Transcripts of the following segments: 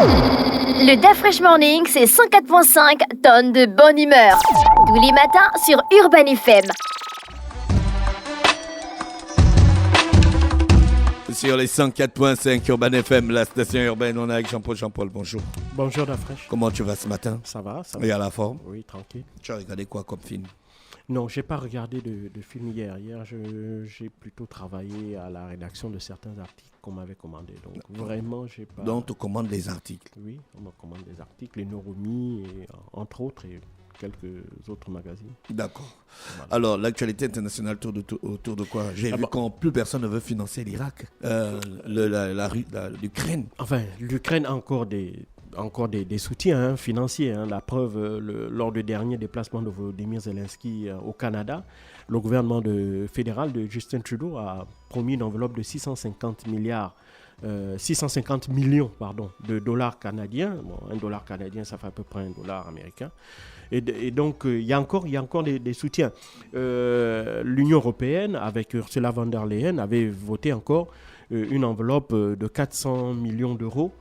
Le DAF Fresh Morning, c'est 104.5 tonnes de bonne humeur. Tous les matins sur Urban FM. Sur les 104.5 Urban FM, la station urbaine, on est avec Jean-Paul. Jean-Paul, bonjour. Bonjour DAF Fresh. Comment tu vas ce matin? Ça va. Et à la forme? Oui, tranquille. Tu as regardé quoi comme film? Non, j'ai pas regardé de film hier. Hier, j'ai plutôt travaillé à la rédaction de certains articles qu'on m'avait commandés. Donc, vraiment, j'ai pas... Donc, tu commandes des articles? Oui, on me commande des articles, les Neuromi, et, entre autres, et quelques autres magazines. D'accord. Voilà. Alors, l'actualité internationale autour de quoi? J'ai vu quand plus personne ne veut financer l'Irak, l'Ukraine. Enfin, l'Ukraine a encore des soutiens financiers. La preuve, lors du dernier déplacement de Volodymyr Zelensky au Canada, le gouvernement fédéral de Justin Trudeau a promis une enveloppe de 650 millions de dollars canadiens. Bon, un dollar canadien, ça fait à peu près un dollar américain. Et donc, il y a encore des soutiens. L'Union européenne, avec Ursula von der Leyen, avait voté encore une enveloppe de 400 millions d'euros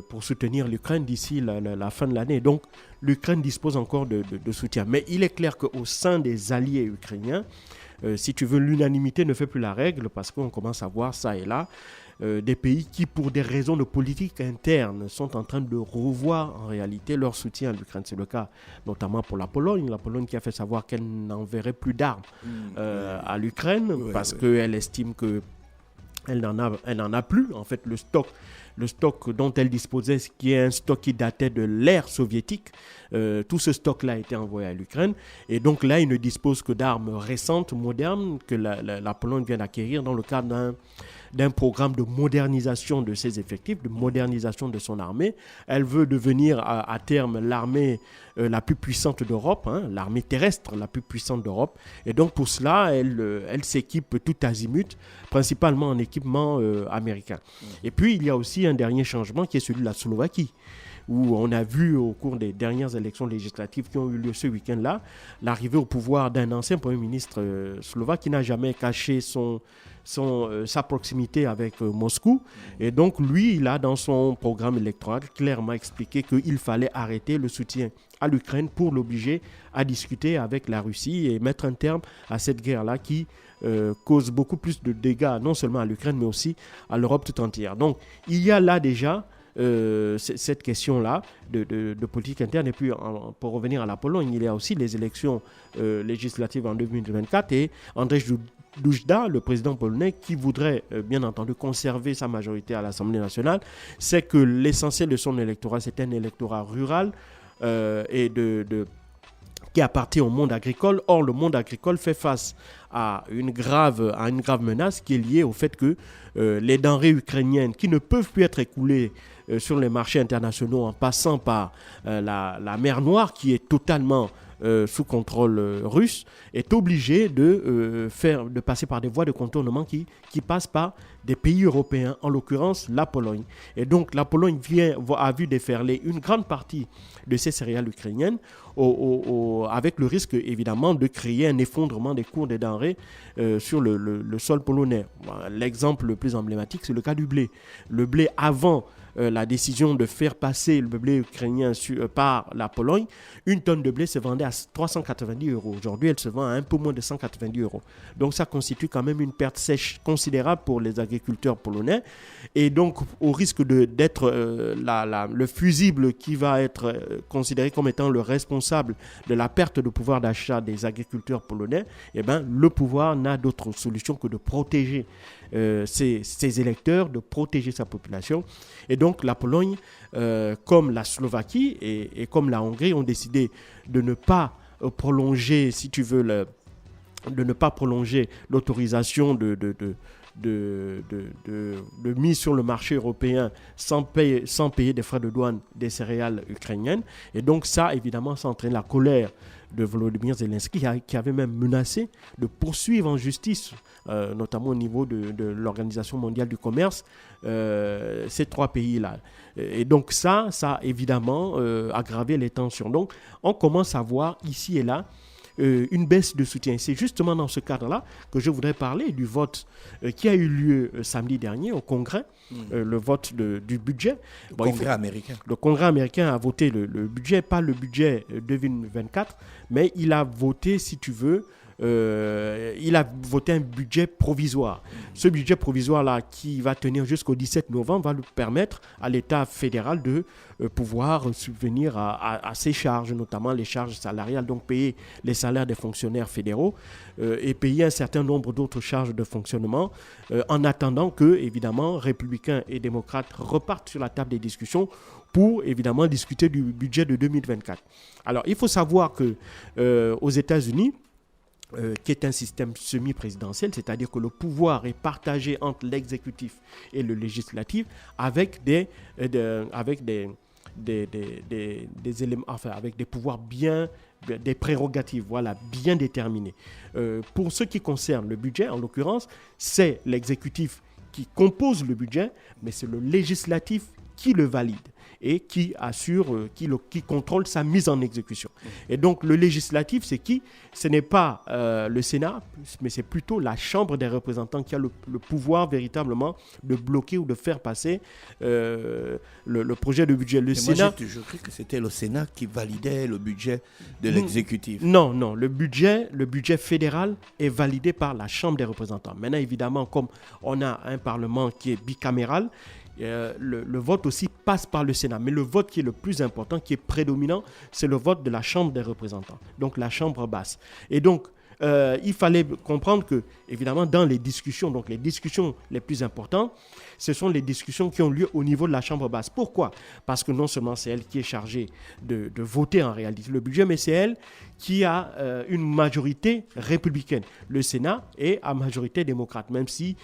pour soutenir l'Ukraine d'ici la fin de l'année. Donc, l'Ukraine dispose encore de soutien. Mais il est clair qu'au sein des alliés ukrainiens, si tu veux, l'unanimité ne fait plus la règle parce qu'on commence à voir ça et là des pays qui, pour des raisons de politique interne, sont en train de revoir en réalité leur soutien à l'Ukraine. C'est le cas notamment pour la Pologne. La Pologne qui a fait savoir qu'elle n'enverrait plus d'armes à l'Ukraine parce qu'elle estime qu'elle n'en a plus. En fait, le stock dont elle disposait, qui est un stock qui datait de l'ère soviétique, tout ce stock-là a été envoyé à l'Ukraine. Et donc là, il ne dispose que d'armes récentes, modernes, que la Pologne vient d'acquérir dans le cadre d'un programme de modernisation de ses effectifs, de modernisation de son armée. Elle veut devenir à terme l'armée la plus puissante d'Europe, l'armée terrestre la plus puissante d'Europe. Et donc pour cela, elle s'équipe tout azimut, principalement en équipement américain. Et puis il y a aussi un dernier changement qui est celui de la Slovaquie, où on a vu au cours des dernières élections législatives qui ont eu lieu ce week-end-là, l'arrivée au pouvoir d'un ancien Premier ministre slovaque qui n'a jamais caché sa proximité avec Moscou. Et donc lui, il a dans son programme électoral clairement expliqué qu'il fallait arrêter le soutien à l'Ukraine pour l'obliger à discuter avec la Russie et mettre un terme à cette guerre-là qui cause beaucoup plus de dégâts, non seulement à l'Ukraine, mais aussi à l'Europe tout entière. Donc il y a là déjà cette question-là de politique interne. Et puis, pour revenir à la Pologne, il y a aussi les élections législatives en 2024 et Andrzej Duda, le président polonais, qui voudrait bien entendu conserver sa majorité à l'Assemblée nationale, c'est que l'essentiel de son électorat, c'est un électorat rural et qui appartient au monde agricole. Or, le monde agricole fait face à une grave menace qui est liée au fait que les denrées ukrainiennes qui ne peuvent plus être écoulées sur les marchés internationaux en passant par la mer Noire, qui est totalement sous contrôle russe, est obligé de passer par des voies de contournement qui passent par des pays européens, en l'occurrence la Pologne. Et donc la Pologne a vu déferler une grande partie de ces céréales ukrainiennes avec le risque évidemment de créer un effondrement des cours des denrées sur le sol polonais. L'exemple le plus emblématique, c'est le cas du blé. Le blé, avant la décision de faire passer le blé ukrainien par la Pologne, une tonne de blé se vendait à 390 €. Aujourd'hui, elle se vend à un peu moins de 190 €. Donc ça constitue quand même une perte sèche considérable pour les agriculteurs polonais. Et donc, au risque d'être le fusible qui va être considéré comme étant le responsable de la perte de pouvoir d'achat des agriculteurs polonais, le pouvoir n'a d'autre solution que de protéger ses électeurs, de protéger sa population. Et donc la Pologne, comme la Slovaquie et comme la Hongrie, ont décidé de ne pas prolonger, si tu veux, de ne pas prolonger l'autorisation de mise sur le marché européen sans payer des frais de douane des céréales ukrainiennes. Et donc ça, évidemment, ça entraîne la colère de Volodymyr Zelensky, qui avait même menacé de poursuivre en justice, notamment au niveau de l'Organisation mondiale du commerce, ces trois pays-là. Et donc ça a évidemment aggravé les tensions. Donc on commence à voir ici et là une baisse de soutien. C'est justement dans ce cadre-là que je voudrais parler du vote qui a eu lieu samedi dernier au Congrès, le vote du budget. Le Congrès américain a voté le budget, pas le budget 2024, mais il a voté, si tu veux, il a voté un budget provisoire. Ce budget provisoire-là, qui va tenir jusqu'au 17 novembre, va lui permettre à l'État fédéral de pouvoir subvenir à ses charges, notamment les charges salariales, donc payer les salaires des fonctionnaires fédéraux et payer un certain nombre d'autres charges de fonctionnement, en attendant que, évidemment, républicains et démocrates repartent sur la table des discussions pour, évidemment, discuter du budget de 2024. Alors, il faut savoir que aux États-Unis, qui est un système semi-présidentiel, c'est-à-dire que le pouvoir est partagé entre l'exécutif et le législatif avec des éléments, enfin avec des pouvoirs des prérogatives, voilà, bien déterminées. Pour ce qui concerne le budget, en l'occurrence, c'est l'exécutif qui compose le budget, mais c'est le législatif qui le valide et qui assure, qui contrôle sa mise en exécution. Et donc le législatif, c'est qui ? Ce n'est pas le Sénat, mais c'est plutôt la Chambre des représentants qui a le pouvoir véritablement de bloquer ou de faire passer le projet de budget. Le Sénat, je crois que c'était le Sénat qui validait le budget de l'exécutif. Non, le budget fédéral est validé par la Chambre des représentants. Maintenant, évidemment, comme on a un Parlement qui est bicaméral, le vote aussi passe par le Sénat. Mais le vote qui est le plus important, qui est prédominant, c'est le vote de la Chambre des représentants, donc la Chambre basse. Et donc, il fallait comprendre que, évidemment, dans les discussions, donc les discussions les plus importantes, ce sont les discussions qui ont lieu au niveau de la Chambre basse. Pourquoi ? Parce que non seulement c'est elle qui est chargée de voter en réalité le budget, mais c'est elle qui a une majorité républicaine. Le Sénat est à majorité démocrate, même si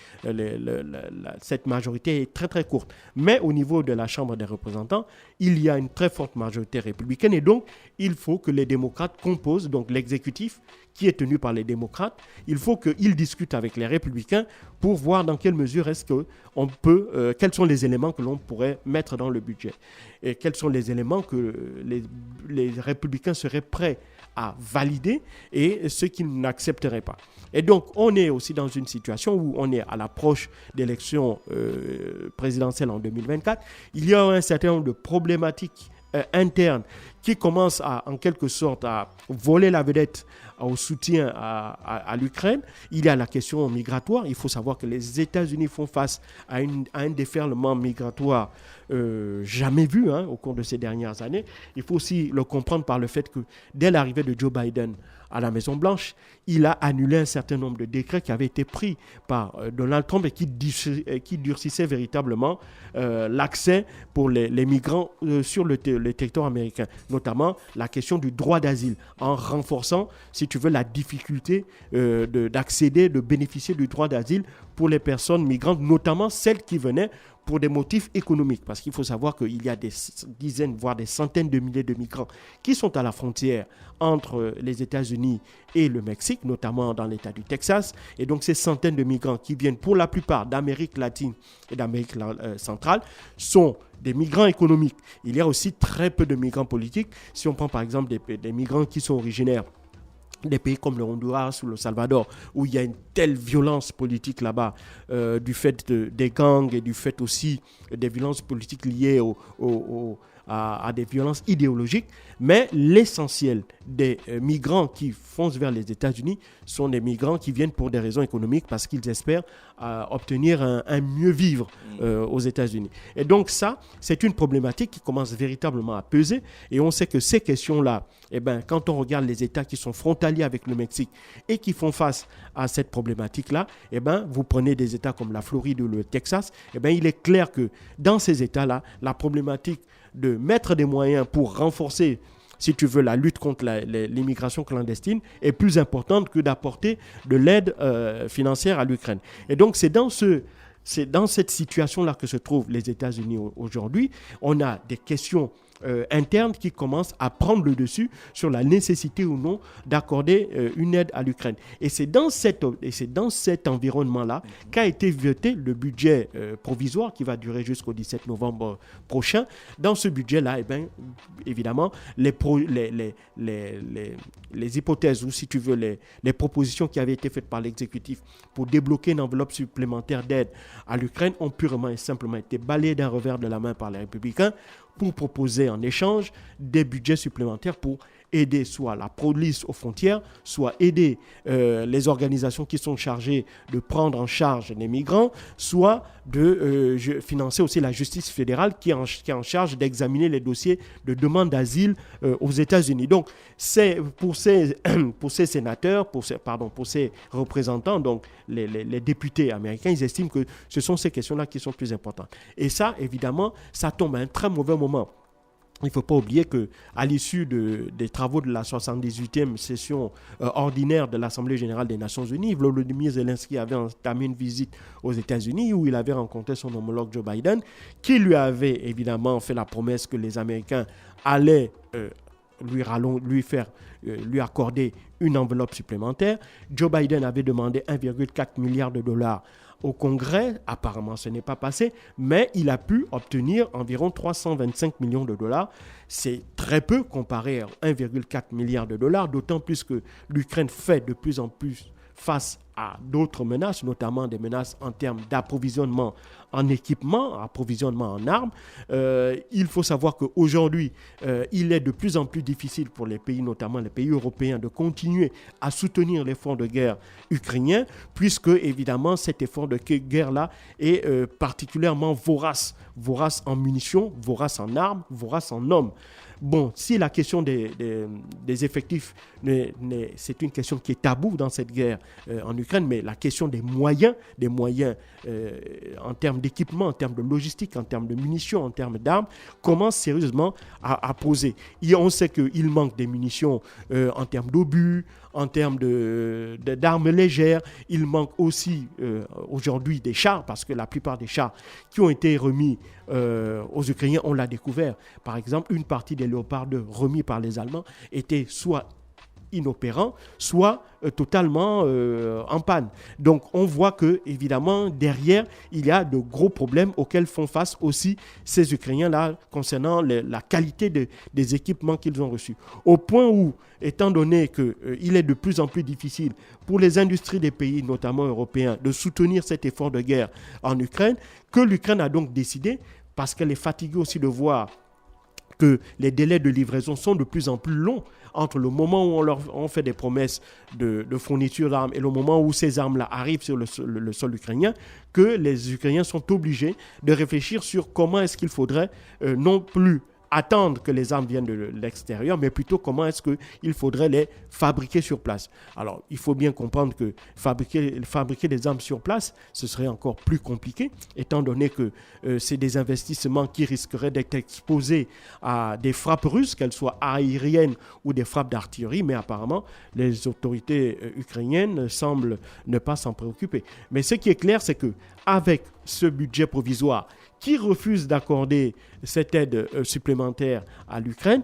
cette majorité est très très courte. Mais au niveau de la Chambre des représentants, il y a une très forte majorité républicaine et donc il faut que les démocrates composent, donc l'exécutif qui est tenu par les démocrates, il faut qu'ils discutent avec les républicains pour voir dans quelle mesure est-ce qu'on peut, quels sont les éléments que l'on pourrait mettre dans le budget et quels sont les éléments que les républicains seraient prêts à valider et ceux qu'ils n'accepteraient pas. Et donc, on est aussi dans une situation où on est à l'approche d'élections présidentielles en 2024. Il y a un certain nombre de problématiques internes qui commencent en quelque sorte à voler la vedette au soutien à l'Ukraine. Il y a la question migratoire. Il faut savoir que les États-Unis font face à un déferlement migratoire jamais vu au cours de ces dernières années. Il faut aussi le comprendre par le fait que dès l'arrivée de Joe Biden à la Maison-Blanche, il a annulé un certain nombre de décrets qui avaient été pris par Donald Trump et qui durcissaient véritablement l'accès pour les migrants sur le territoire américain, notamment la question du droit d'asile, en renforçant, si tu veux, la difficulté d'accéder, de bénéficier du droit d'asile pour les personnes migrantes, notamment celles qui venaient pour des motifs économiques, parce qu'il faut savoir qu'il y a des dizaines, voire des centaines de milliers de migrants qui sont à la frontière entre les États-Unis et le Mexique, notamment dans l'État du Texas. Et donc ces centaines de migrants qui viennent pour la plupart d'Amérique latine et d'Amérique centrale sont des migrants économiques. Il y a aussi très peu de migrants politiques. Si on prend par exemple des migrants qui sont originaires des pays comme le Honduras ou le Salvador, où il y a une telle violence politique là-bas, du fait des gangs et du fait aussi des violences politiques liées à des violences idéologiques. Mais l'essentiel des migrants qui foncent vers les États-Unis sont des migrants qui viennent pour des raisons économiques parce qu'ils espèrent obtenir un mieux vivre aux États-Unis. Et donc ça, c'est une problématique qui commence véritablement à peser. Et on sait que ces questions-là, quand on regarde les États qui sont frontaliers avec le Mexique et qui font face à cette problématique-là, vous prenez des États comme la Floride ou le Texas, il est clair que dans ces États-là, la problématique de mettre des moyens pour renforcer, si tu veux, la lutte contre l'immigration clandestine est plus importante que d'apporter de l'aide financière à l'Ukraine. Et donc, c'est dans cette situation-là que se trouvent les États-Unis aujourd'hui. On a des questions interne qui commence à prendre le dessus sur la nécessité ou non d'accorder une aide à l'Ukraine. Et c'est dans cet environnement-là qu'a été voté le budget provisoire qui va durer jusqu'au 17 novembre prochain. Dans ce budget-là, évidemment, les hypothèses ou si tu veux les propositions qui avaient été faites par l'exécutif pour débloquer une enveloppe supplémentaire d'aide à l'Ukraine ont purement et simplement été balayées d'un revers de la main par les Républicains pour proposer en échange des budgets supplémentaires pour aider soit la police aux frontières, soit aider les organisations qui sont chargées de prendre en charge les migrants, soit de financer aussi la justice fédérale qui est en charge d'examiner les dossiers de demande d'asile aux États-Unis. Donc, c'est pour ces sénateurs, pour ces représentants, donc les députés américains, ils estiment que ce sont ces questions-là qui sont plus importantes. Et ça, évidemment, ça tombe à un très mauvais moment. Il ne faut pas oublier qu'à l'issue des travaux de la 78e session ordinaire de l'Assemblée générale des Nations unies, Volodymyr Zelensky avait entamé une visite aux États-Unis où il avait rencontré son homologue Joe Biden, qui lui avait évidemment fait la promesse que les Américains allaient lui accorder une enveloppe supplémentaire. Joe Biden avait demandé 1,4 milliard de dollars au Congrès. Apparemment, ce n'est pas passé, mais il a pu obtenir environ 325 millions de dollars. C'est très peu comparé à 1,4 milliard de dollars, d'autant plus que l'Ukraine fait de plus en plus face à d'autres menaces, notamment des menaces en termes d'approvisionnement en équipement, approvisionnement en armes. Il faut savoir qu'aujourd'hui, il est de plus en plus difficile pour les pays, notamment les pays européens, de continuer à soutenir l'effort de guerre ukrainien, puisque évidemment cet effort de guerre-là est particulièrement vorace en munitions, vorace en armes, vorace en hommes. Bon, si la question des effectifs, c'est une question qui est taboue dans cette guerre en Ukraine, mais la question des moyens en termes d'équipement, en termes de logistique, en termes de munitions, en termes d'armes, commence sérieusement à poser. On sait qu'il manque des munitions en termes d'obus, en termes d'armes légères. Il manque aussi aujourd'hui des chars, parce que la plupart des chars qui ont été remis aux Ukrainiens, on l'a découvert. Par exemple, une partie des Léopard 2 remis par les Allemands étaient soit inopérants, soit totalement en panne. Donc on voit que évidemment derrière il y a de gros problèmes auxquels font face aussi ces Ukrainiens-là concernant la qualité des équipements qu'ils ont reçus. Au point où, étant donné qu'il est de plus en plus difficile pour les industries des pays, notamment européens, de soutenir cet effort de guerre en Ukraine, que l'Ukraine a donc décidé, parce qu'elle est fatiguée aussi de voir que les délais de livraison sont de plus en plus longs entre le moment où on fait des promesses de fourniture d'armes et le moment où ces armes-là arrivent sur le sol ukrainien, que les Ukrainiens sont obligés de réfléchir sur comment est-ce qu'il faudrait non plus attendre que les armes viennent de l'extérieur, mais plutôt comment est-ce qu'il faudrait les fabriquer sur place. Alors, il faut bien comprendre que fabriquer des armes sur place, ce serait encore plus compliqué, étant donné que c'est des investissements qui risqueraient d'être exposés à des frappes russes, qu'elles soient aériennes ou des frappes d'artillerie, mais apparemment, les autorités ukrainiennes semblent ne pas s'en préoccuper. Mais ce qui est clair, c'est qu'avec ce budget provisoire, qui refuse d'accorder cette aide supplémentaire à l'Ukraine,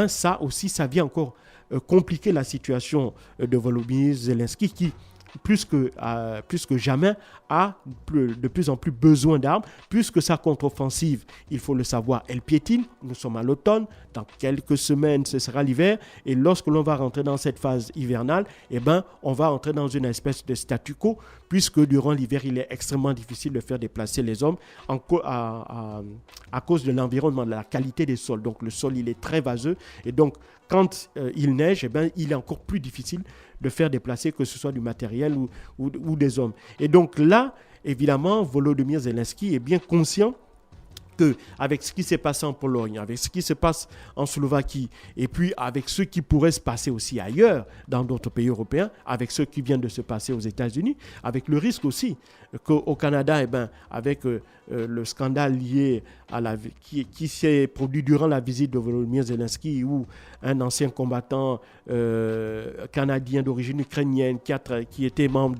ça vient encore compliquer la situation de Volodymyr Zelensky qui, plus que jamais, a de plus en plus besoin d'armes, puisque sa contre-offensive, il faut le savoir, elle piétine. Nous sommes à l'automne, dans quelques semaines, ce sera l'hiver, et lorsque l'on va rentrer dans cette phase hivernale, on va entrer dans une espèce de statu quo, puisque durant l'hiver, il est extrêmement difficile de faire déplacer les hommes à cause de l'environnement, de la qualité des sols. Donc le sol, il est très vaseux, et donc quand il neige, il est encore plus difficile de faire déplacer que ce soit du matériel ou des hommes. Et donc là, évidemment, Volodymyr Zelensky est bien conscient qu'avec ce qui s'est passé en Pologne, avec ce qui se passe en Slovaquie, et puis avec ce qui pourrait se passer aussi ailleurs, dans d'autres pays européens, avec ce qui vient de se passer aux États-Unis, avec le risque aussi qu'au Canada, avec le scandale lié à qui s'est produit durant la visite de Volodymyr Zelensky, où un ancien combattant canadien d'origine ukrainienne qui était membre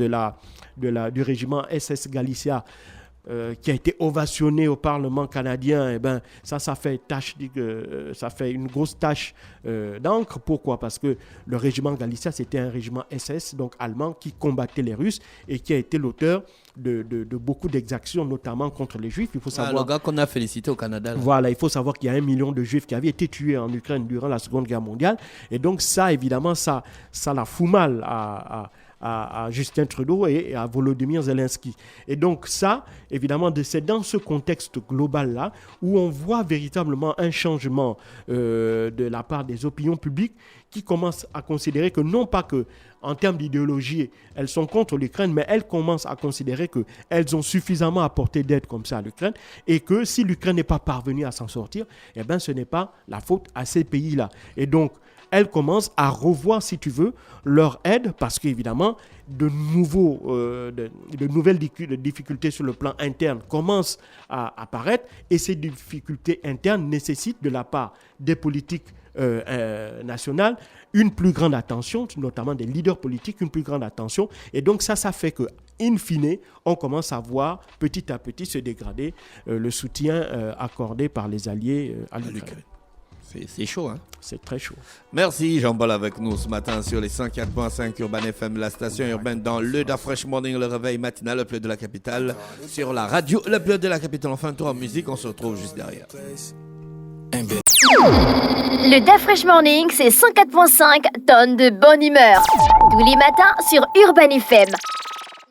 du régiment SS Galicia qui a été ovationné au Parlement canadien, ça fait ça fait une grosse tache d'encre. Pourquoi? Parce que le régiment Galicia, c'était un régiment SS, donc allemand, qui combattait les Russes et qui a été l'auteur de beaucoup d'exactions, notamment contre les Juifs. Il faut savoir. Le gars qu'on a félicité au Canada. Là. Voilà, il faut savoir qu'il y a 1 million de Juifs qui avaient été tués en Ukraine durant la Seconde Guerre mondiale. Et donc ça, évidemment, ça la fout mal à Justin Trudeau et à Volodymyr Zelensky. Et donc ça, évidemment, c'est dans ce contexte global-là où on voit véritablement un changement de la part des opinions publiques qui commencent à considérer que non pas que en termes d'idéologie, elles sont contre l'Ukraine, mais elles commencent à considérer qu'elles ont suffisamment apporté d'aide comme ça à l'Ukraine et que si l'Ukraine n'est pas parvenue à s'en sortir, ce n'est pas la faute à ces pays-là. Et donc, elles commencent à revoir, si tu veux, leur aide parce qu'évidemment, de nouvelles difficultés sur le plan interne commencent à apparaître et ces difficultés internes nécessitent de la part des politiques nationales une plus grande attention, notamment des leaders politiques, une plus grande attention. Et donc ça fait que, in fine, on commence à voir petit à petit se dégrader le soutien accordé par les alliés à l'Ukraine. C'est chaud, hein? C'est très chaud. Merci Jean-Paul avec nous ce matin sur les 104.5 Urban FM, la station urbaine dans le Da Fresh Morning, le réveil matinal, le plus de la capitale, sur la radio, le plus de la capitale. Enfin, un tour en musique, on se retrouve juste derrière. Le Da Fresh Morning, c'est 104.5 tonnes de bonne humeur. Tous les matins sur Urban FM.